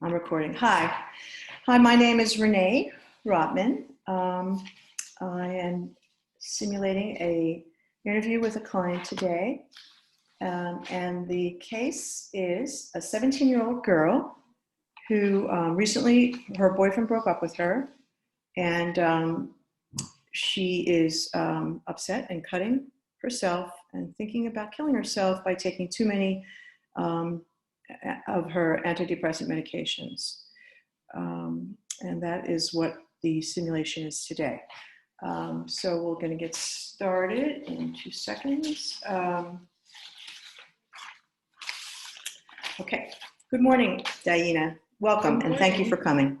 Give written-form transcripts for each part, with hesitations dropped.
I'm recording. Hi. Hi, my name is Renee Rotman. I am simulating a interview with a client today. And the case is a 17-year-old girl who recently, her boyfriend broke up with her. And she is upset and cutting herself and thinking about killing herself by taking too many of her antidepressant medications. And that is what the simulation is today. So we're going to get started in 2 seconds. Okay. Good morning, Diana. Welcome, and thank you for coming.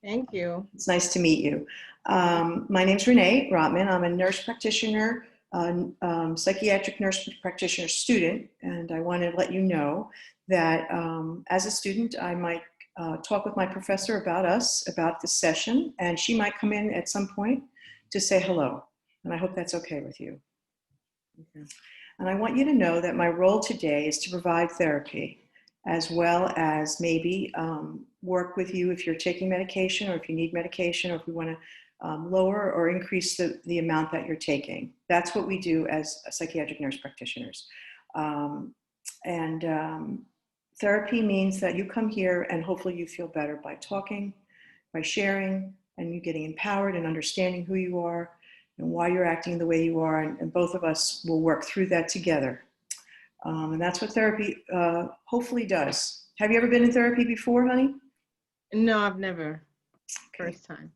Thank you. It's nice to meet you. My name's Renee Rotman. I'm a nurse practitioner, psychiatric nurse practitioner student, and I want to let you know that as a student, I might talk with my professor about us, about this session, and she might come in at some point to say hello, and I hope that's okay with you. Okay. And I want you to know that my role today is to provide therapy, as well as maybe work with you if you're taking medication or if you need medication or if we want to lower or increase the amount that you're taking. That's what we do as psychiatric nurse practitioners. Therapy means that you come here and hopefully you feel better by talking, by sharing, and you getting empowered and understanding who you are and why you're acting the way you are. And both of us will work through that together. And that's what therapy hopefully does. Have you ever been in therapy before, honey? No, I've never. Okay. First time.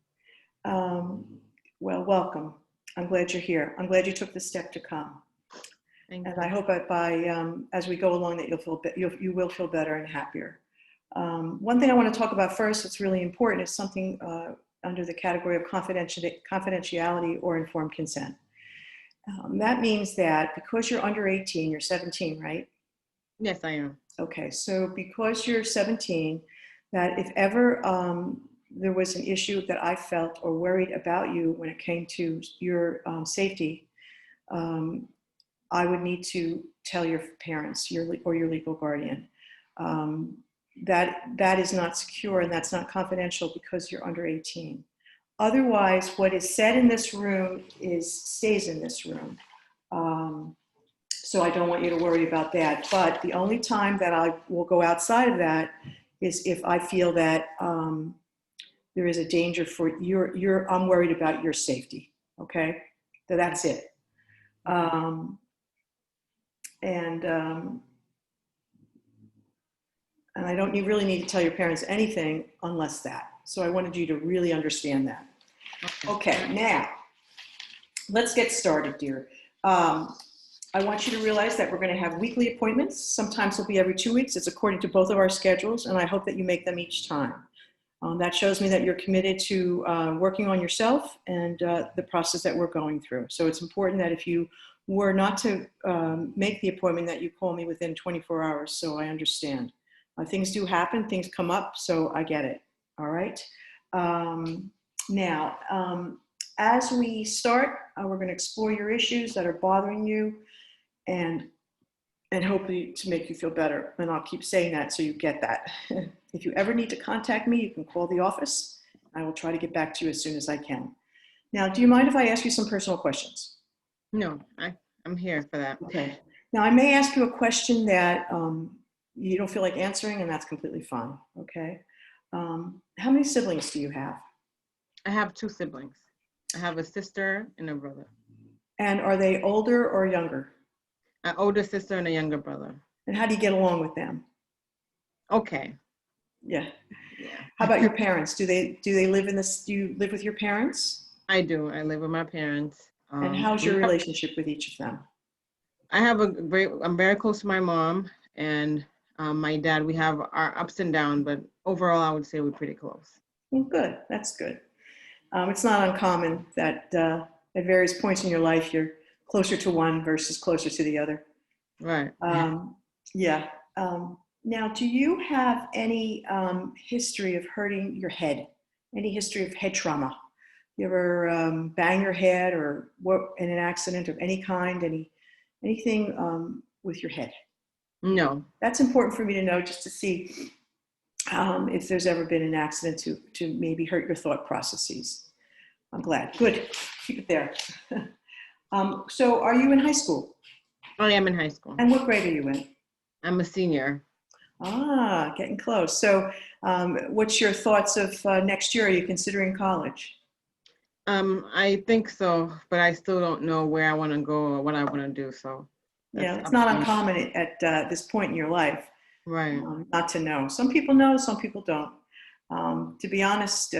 Well, welcome. I'm glad you're here. I'm glad you took the step to come. Thank and you. I hope that by as we go along that you will feel better and happier. One thing I want to talk about first that's really important is something under the category of confidentiality or informed consent. That means that because you're under 18, you're 17, right? Yes, I am. Okay, so because you're 17, that if ever there was an issue that I felt or worried about you when it came to your safety, I would need to tell your parents or your legal guardian. That is not secure and that's not confidential because you're under 18. Otherwise, what is said in this room stays in this room. So I don't want you to worry about that. But the only time that I will go outside of that is if I feel that there is a danger for I'm worried about your safety. Okay, so that's it. And I don't really need to tell your parents anything unless that. So I wanted you to really understand that. Okay, now let's get started, dear. I want you to realize that we're going to have weekly appointments. Sometimes it'll be every 2 weeks. It's according to both of our schedules, and I hope that you make them each time. That shows me that you're committed to working on yourself and the process that we're going through. So it's important that if you were not to make the appointment that you call me within 24 hours so I understand. Things do happen, things come up, so I get it, all right? Now, as we start, we're gonna explore your issues that are bothering you and hopefully to make you feel better. And I'll keep saying that so you get that. If you ever need to contact me, you can call the office. I will try to get back to you as soon as I can. Now, do you mind if I ask you some personal questions? No, I'm here for that. Okay. Now, I may ask you a question that you don't feel like answering, and that's completely fine, okay? How many siblings do you have? I have 2 siblings. I have a sister and a brother. And are they older or younger? An older sister and a younger brother. And how do you get along with them? Okay. Yeah. How about your parents? Do they live in this? Do you live with your parents? I do. I live with my parents. And how's your relationship with each of them? I'm very close to my mom and my dad. We have our ups and downs, but overall, I would say we're pretty close. Well, good. That's good. It's not uncommon that at various points in your life, you're closer to one versus closer to the other. Right. Yeah. Now, do you have any history of hurting your head? Any history of head trauma? You ever bang your head or in an accident of any kind? Anything with your head? No. That's important for me to know just to see if there's ever been an accident to maybe hurt your thought processes. I'm glad. Good. Keep it there. So are you in high school? I am in high school. And what grade are you in? I'm a senior. Ah, getting close. So what's your thoughts of next year? Are you considering college? I think so, but I still don't know where I want to go or what I want to do. So Yeah, that's it's up not to me. uncommon at this point in your life Right. not to know. Some people know, some people don't. To be honest,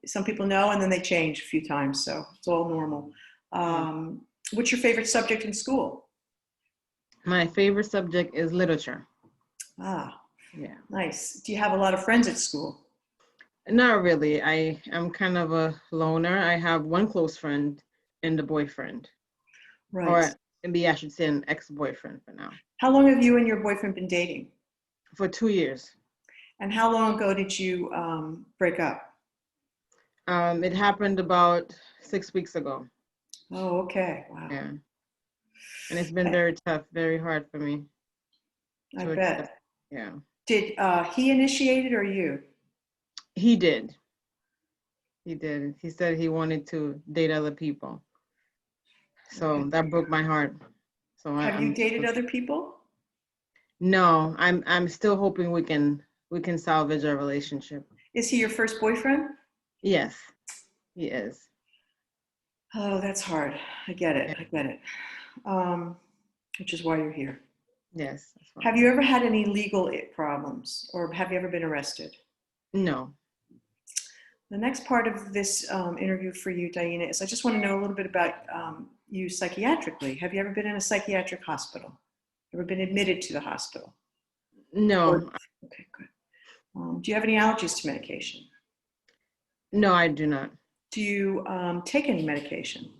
some people know and then they change a few times, so it's all normal. Yeah. What's your favorite subject in school? My favorite subject is literature. Ah, Yeah. nice. Do you have a lot of friends at school? Not really. I am kind of a loner. I have one close friend and a boyfriend, Right. or maybe I should say an ex-boyfriend for now, How long have you and your boyfriend been dating? for 2 years. And how long ago did you break up? It happened about 6 weeks ago. Oh, okay. Wow. Yeah. And it's been I, very tough, very hard for me I to accept. bet. Yeah. Did he initiate it or you? He did. He did. He said he wanted to date other people. So Okay. that broke my heart. So Have you I'm dated other people? no, I'm still hoping we can salvage our relationship. Is he your first boyfriend? Yes, he is. Oh, that's hard. I get Yeah. it. I get it. Um, which is why you're here. Yes, that's Have fine. you ever had any legal problems or have you ever been arrested? No. The next part of this interview for you, Diana, is I just want to know a little bit about you psychiatrically. Have you ever been in a psychiatric hospital? Ever been admitted to the hospital? Or, No. okay, good. Do you have any allergies to medication? No, I do not. Do you take any medication?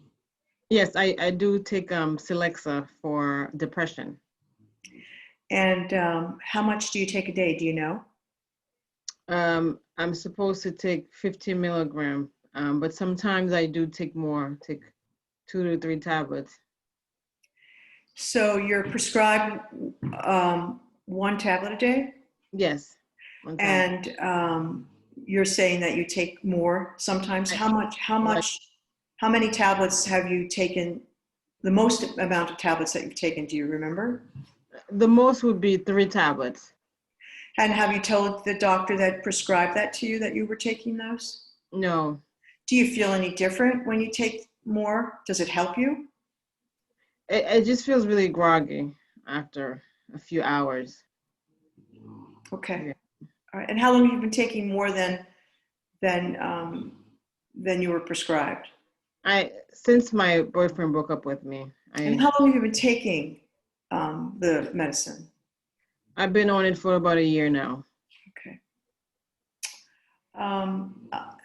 Yes, I do take Celexa for depression. And how much do you take a day? Do you know? I'm supposed to take 15 milligram, but sometimes I do take more, take 2 to 3 tablets. So you're prescribed one tablet a day, Yes, 1 tablet. and you're saying that you take more sometimes. I, How much? How like much? How many tablets have you taken? The most amount of tablets that you've taken? Do you remember? the most would be 3 tablets. And have you told the doctor that prescribed that to you that you were taking those? No, Do you feel any different when you take more? Does it help you? it just feels really groggy after a few hours. Okay. Yeah. All right. And how long have you been taking more than than you were prescribed? Since my boyfriend broke up with me, And how long have you been taking the medicine? I've been on it for about a year now. Okay.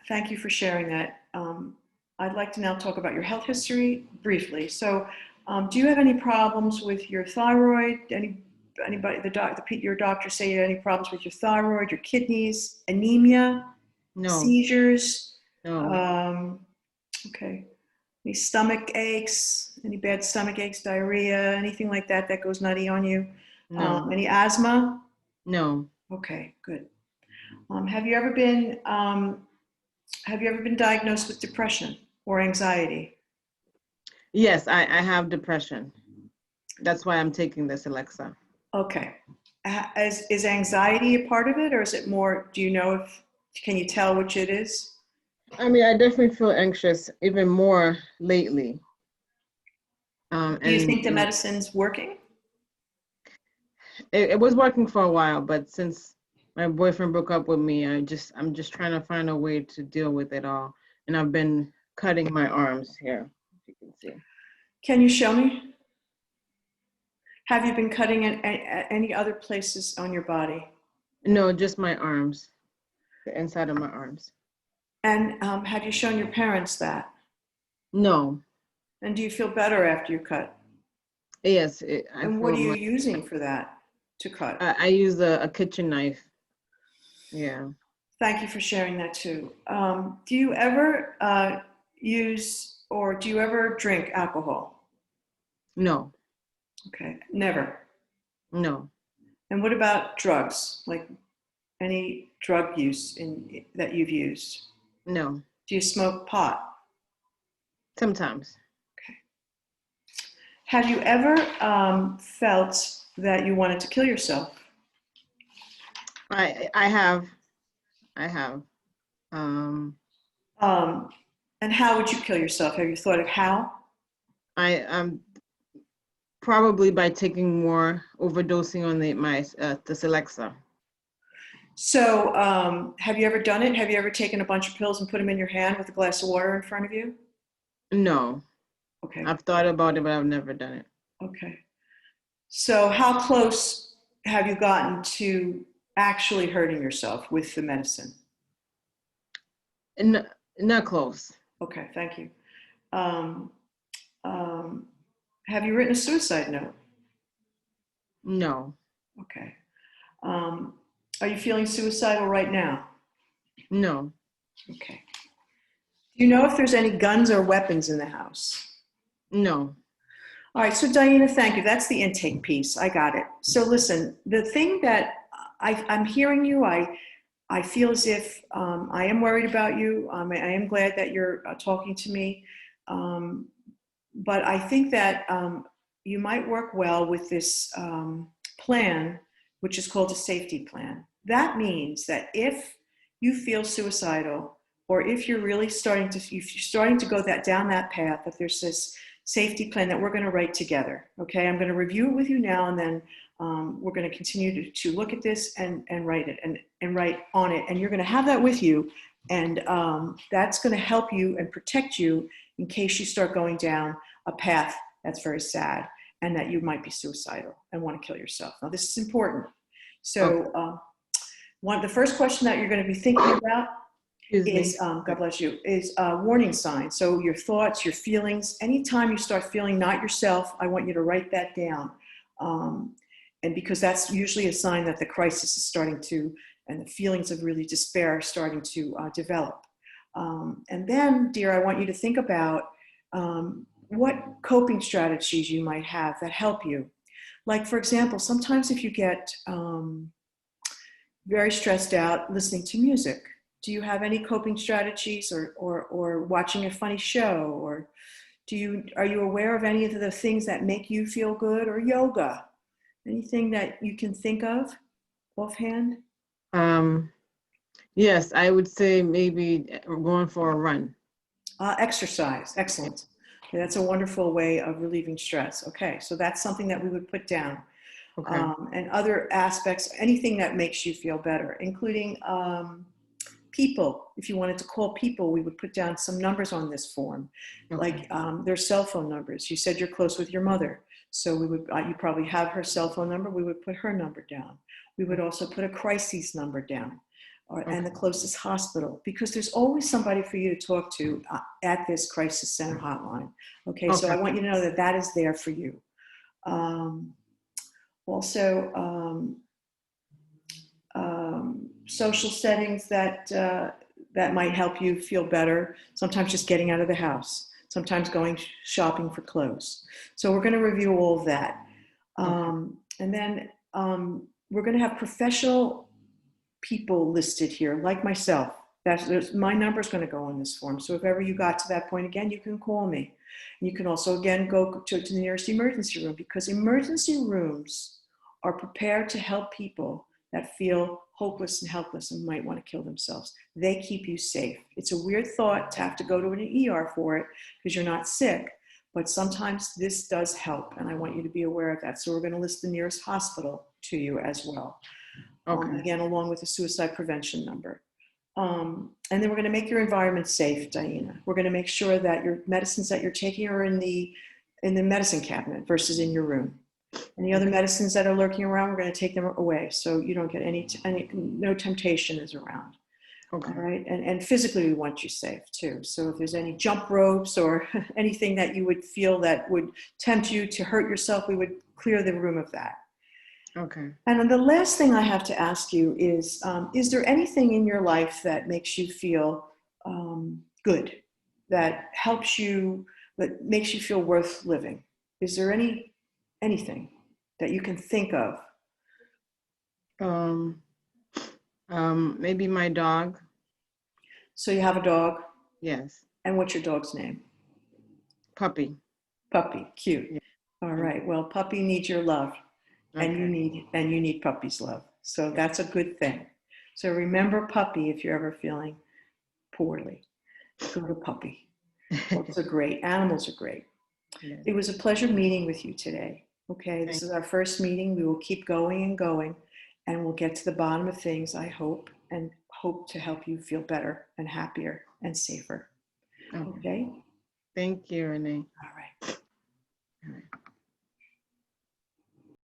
Thank you for sharing that. I'd like to now talk about your health history briefly. So, do you have any problems with your thyroid? Anybody, your doctor say you had any problems with your thyroid, your kidneys, anemia, No, seizures? no, Um, okay. Any stomach aches? Any bad stomach aches, diarrhea, anything like that that goes nutty on you? no, Any asthma? no. Okay, good. Have you ever been diagnosed with depression or anxiety? Yes, I have depression. That's why I'm taking this Alexa. Okay. Is anxiety a part of it, or is it more? Do you know if can you tell which it is? I mean, I definitely feel anxious even more lately. Do you think the And medicine's working? it was working for a while, but since my boyfriend broke up with me, I'm just trying to find a way to deal with it all. And I've been cutting my arms here, if you can see. Can you show me? Have you been cutting at any other places on your body? No, just my arms, the inside of my arms. And have you shown your parents that? No, And do you feel better after you cut? yes, I And what feel are you much. using for that to cut? I use a kitchen knife. Yeah. Thank you for sharing that too. Do you ever use or do you ever drink alcohol? No, Okay, never. no, And what about drugs, like Any drug use that you've used? No. Do you smoke pot? Sometimes. Okay. Have you ever felt that you wanted to kill yourself? I have. I have. Um, Um, and how would you kill yourself? Have you thought of how? I'm probably by taking more, overdosing on the Celexa. So, have you ever done it? Have you ever taken a bunch of pills and put them in your hand with a glass of water in front of you? No, Okay. I've thought about it, but I've never done it. Okay. So, how close have you gotten to actually hurting yourself with the medicine? N- Not close. Okay, thank you. Um, um, have you written a suicide note? No, Okay. Um, are you feeling suicidal right now? no, Okay. Do you know if there's any guns or weapons in the house? no. All right, so Diana, thank you. That's the intake piece. I got it. So listen, the thing that I'm hearing you, I feel as if I am worried about you. I am glad that you're talking to me. Um, but I think that you might work well with this plan, which is called a safety plan. That means that if you feel suicidal, or if you're really if you're starting to go down that path, that there's this safety plan that we're going to write together. Okay, I'm going to review it with you now, and then we're going to continue to look at this and write it and write on it, and you're going to have that with you, and that's going to help you and protect you in case you start going down a path that's very sad and that you might be suicidal and want to kill yourself. Now, this is important. Okay. So, the first question that you're going to be thinking about Excuse is, me. God bless you, is warning signs. So your thoughts, your feelings, anytime you start feeling not yourself, I want you to write that down. And because that's usually a sign that the crisis is starting to, and the feelings of really despair are starting to develop. And then, dear, I want you to think about what coping strategies you might have that help you. Like, for example, sometimes if you get very stressed out listening to music, do you have any coping strategies, or watching a funny show, or are you aware of any of the things that make you feel good, or yoga? Anything that you can think of offhand? Um, yes, I would say maybe going for a run. Exercise, excellent. Okay, that's a wonderful way of relieving stress. Okay, so that's something that we would put down. Okay. And other aspects, anything that makes you feel better, including people. If you wanted to call people, we would put down some numbers on this form, Okay. like their cell phone numbers. You said you're close with your mother, so we would. You probably have her cell phone number. We would put her number down. We would also put a crises number down, and the Okay. closest hospital, because there's always somebody for you to talk to at this crisis center hotline. Okay, so Okay. I want you to know that that is there for you. Um, also, social settings that might help you feel better. Sometimes just getting out of the house. Sometimes going shopping for clothes. So we're going to review all of that, Okay. and then we're going to have professional people listed here, like myself. My number is going to go on this form. So if ever you got to that point again, you can call me. You can also, again, go to the nearest emergency room, because emergency rooms are prepared to help people that feel hopeless and helpless and might want to kill themselves. They keep you safe. It's a weird thought to have to go to an ER for it because you're not sick, but sometimes this does help, and I want you to be aware of that. So we're going to list the nearest hospital to you as well. Okay. Again, along with the suicide prevention number. And then we're going to make your environment safe, Diana. We're going to make sure that your medicines that you're taking are in the medicine cabinet versus in your room. Any other Okay. medicines that are lurking around, we're going to take them away so you don't get no temptation is around. All Okay. right, and physically we want you safe too. So if there's any jump ropes or anything that you would feel that would tempt you to hurt yourself, we would clear the room of that. Okay. And then the last thing I have to ask you is there anything in your life that makes you feel good, that helps you, that makes you feel worth living? Is there anything that you can think of? Um, Maybe my dog. So you have a dog, Yes. and what's your dog's name? Puppy. Puppy. Cute. Yeah. All And right. Well, puppy needs your love, and okay. you need puppy's love. So Yeah. that's a good thing. So remember puppy if you're ever feeling poorly. Go to puppy. Dogs are great. Animals are great. Yes. It was a pleasure meeting with you today. Okay, this Thank is our first meeting. We will keep going and going, and we'll get to the bottom of things, I hope, and hope to help you feel better and happier and safer. you. Okay. Okay? Thank you, Renee. All right.